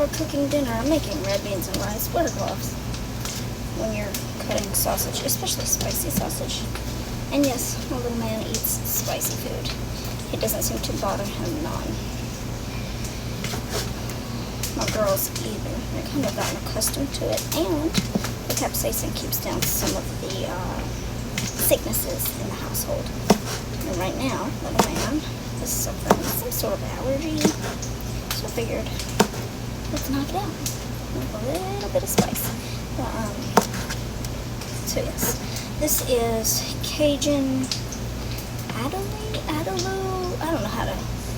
we're cooking dinner, I'm making red beans and rice. Wear gloves when you're cutting sausage, especially spicy sausage. And yes, my little man eats spicy food. It doesn't seem to bother him none. My girls either. They're kind of gotten accustomed to it, and the capsaicin keeps down some of the sicknesses in the household. And right now, little man is suffering some sort of allergy, so I figured, let's knock it out with a little bit of spice. So yes, this is Cajun Adaloo, I don't know how to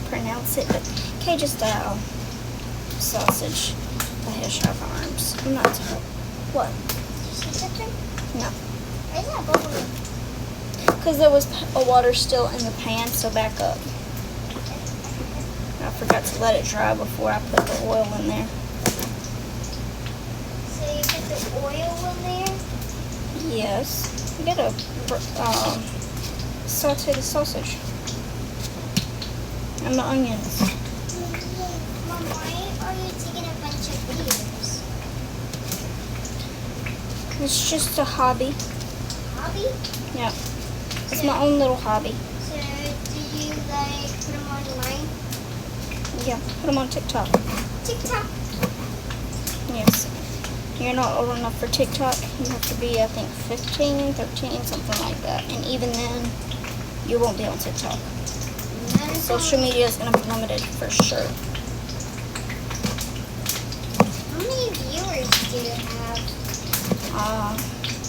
pronounce it, but Cajun style sausage by Heshaw Farms. I'm not sure. What? No. Why is that bubbling? Because there was water still in the pan, so back up. I forgot to let it dry before I put the oil in there. So you put the oil in there? Yes. You gotta saute the sausage and the onions. Mom, why are you taking a bunch of videos? It's just a hobby. Hobby? Yeah. It's my own little hobby. So do you like put them online? Yeah, put them on TikTok. TikTok? Yes. You're not old enough for TikTok. You have to be, I think, 15, 13, something like that. And even then, you won't be on TikTok. Social media is going to be limited for sure. How many viewers do you have?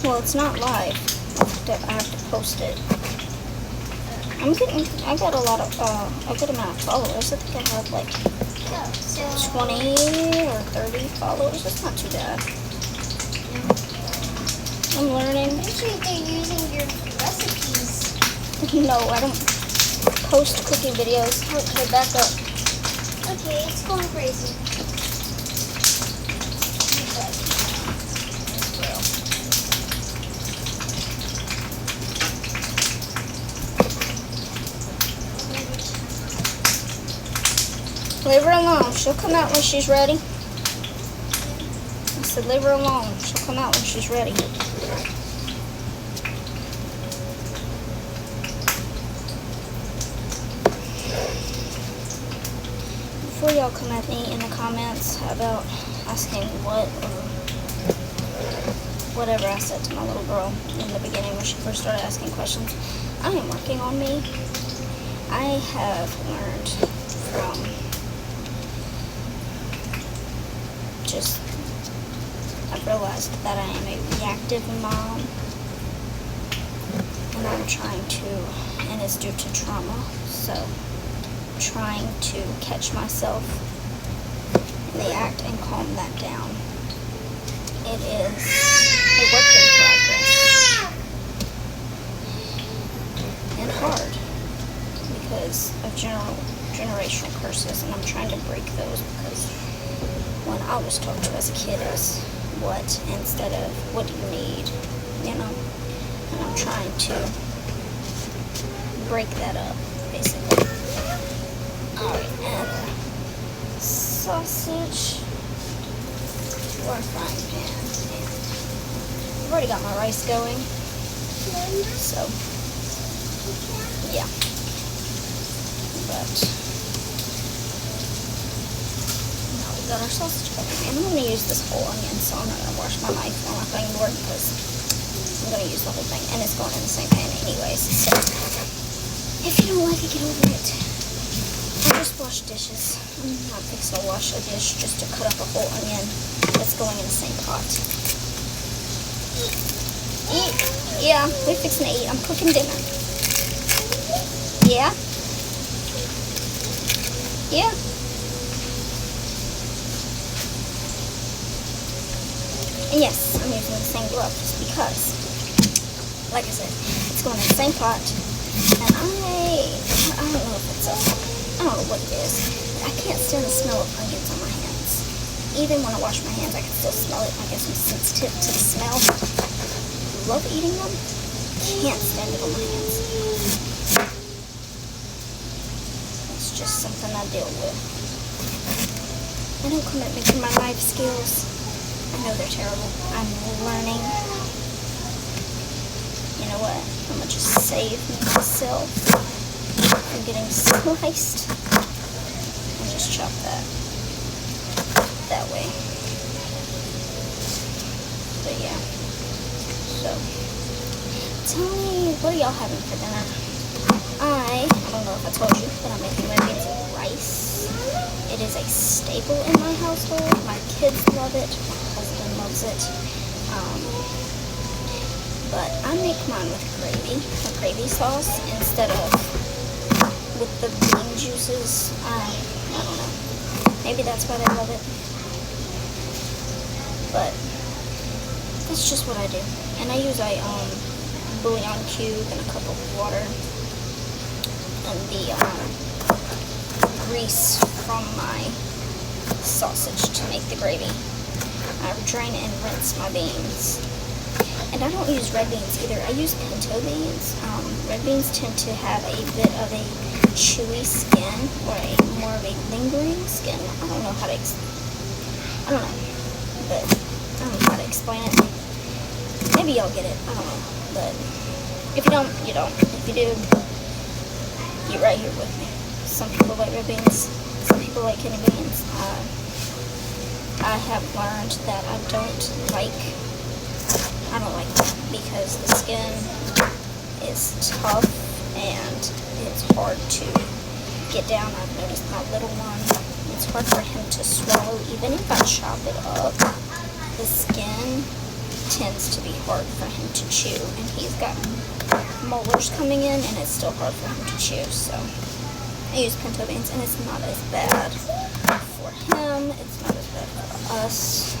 Well, it's not live. I have to post it. I got a lot of, a good amount of followers. I think I have like 20 or 30 followers. That's not too bad. I'm learning. Make sure they're using your recipes. No, I don't post cooking videos. Okay, back up. Okay, it's going crazy. Leave her alone. She'll come out when she's ready. I said leave her alone. She'll come out when she's ready. Before y'all come at me in the comments about asking what or whatever I said to my little girl in the beginning when she first started asking questions, I am working on me. I have learned from I've realized that I am a reactive mom, and I'm trying to, and it's due to trauma, so trying to catch myself in the act and calm that down. It is a work in progress and hard because of generational curses, and I'm trying to break those because when I was taught to as a kid is what instead of what do you need, and I'm trying to break that up, basically. Alright, and sausage to our frying pan. And I've already got my rice going, so yeah, but got our sausage cooking, and I'm going to use this whole onion, so I'm not going to wash my knife on my cutting board because I'm going to use the whole thing, and it's going in the same pan anyways, so if you don't like it, get over it. I just washed dishes. I'm not fixing to wash a dish just to cut up a whole onion that's going in the same pot. Eat? Yeah, we're fixing to eat. I'm cooking dinner. Yeah? Yeah? And yes, I'm using the same glove just because, like I said, it's going in the same pot. And I don't know if it's I don't know what it is. But I can't stand the smell of onions on my hands. Even when I wash my hands, I can still smell it. I guess I'm sensitive to the smell. Love eating them. Can't stand it on my hands. It's just something I deal with. And don't come at me for my knife skills. I know they're terrible. I'm learning. You know what? I'm gonna just save myself from getting sliced. And just chop that way. But yeah. So, tell me, what are y'all having for dinner? I don't know if I told you, but I'm making red beans and rice. It is a staple in my household. My kids love it. My husband loves it. But I make mine with gravy, a gravy sauce, instead of with the bean juices. I don't know. Maybe that's why they love it. But that's just what I do. And I use a bouillon cube and a cup of water. And the grease from my sausage to make the gravy. I drain and rinse my beans. And I don't use red beans either. I use pinto beans. Red beans tend to have a bit of a chewy skin, or a more of a lingering skin. I don't know how to I don't know. But I don't know how to explain it. Maybe y'all get it. I don't know. But if you don't, you don't. If you do, you're right here with me. Some people like red beans. Some people like kidney beans. I have learned that I don't like that because the skin is tough and it's hard to get down. I've noticed my little one, it's hard for him to swallow. Even if I chop it up, the skin tends to be hard for him to chew, and he's got molars coming in and it's still hard for him to chew. So I use pinto beans, and it's not as bad for him, it's not as bad for us.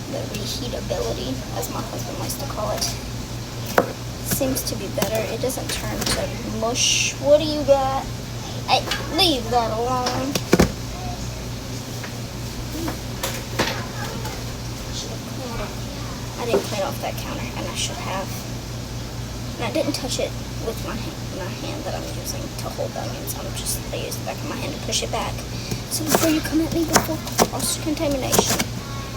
The reheatability, as my husband likes to call it, seems to be better. It doesn't turn to mush. What do you got? Hey, leave that alone. I didn't clean off that counter, and I should have. And I didn't touch it with my hand that I'm using to hold the onions. I use the back of my hand to push it back. So before you come at me before cross-contamination,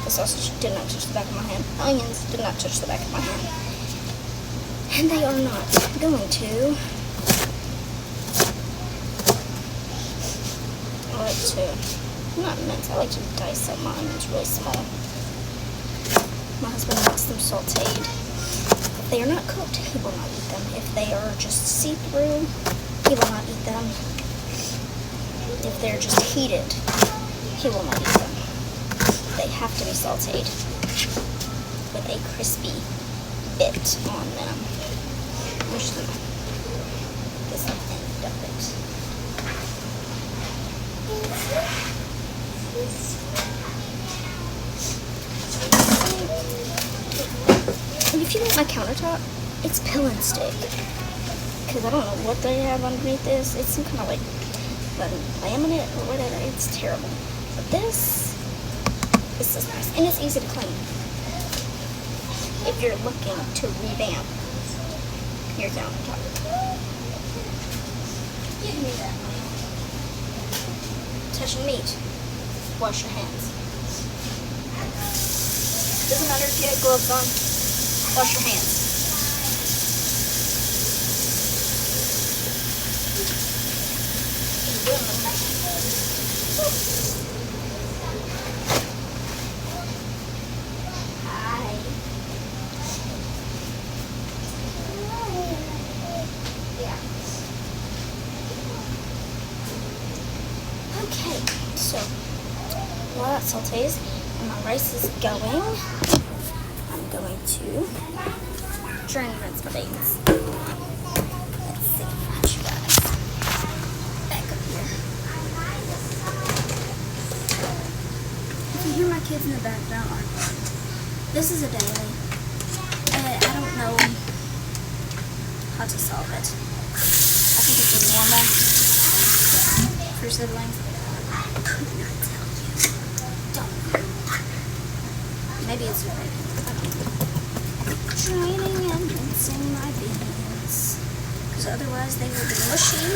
the sausage did not touch the back of my hand. The onions did not touch the back of my hand. And they are not going to. I like to, not mince, I like to dice up my onions really small. My husband likes them sauteed. If they are not cooked, he will not eat them. If they are just see-through, he will not eat them. If they're just heated, he will not eat them. They have to be sauteed with a crispy bit on them. I'm just gonna get some end of it. And if you look at my countertop, it's pill and stick. Because I don't know what they have underneath this. It's some kind of like laminate or whatever. It's terrible. But this is nice. And it's easy to clean. If you're looking to revamp your countertop. Give me that money. Touching meat. Wash your hands. Doesn't matter if you have gloves on. Wash your hands. Hi. Yeah. Okay, so while that sautés and my rice is going, I'm going to drain and rinse my beans. Let's see what you guys back up here. If you hear my kids in the background, this is a daily. I don't know how to solve it. I think it's normal for siblings. I could not tell you. Don't. Maybe it's right. Draining and rinsing my beans, because otherwise they will be mushy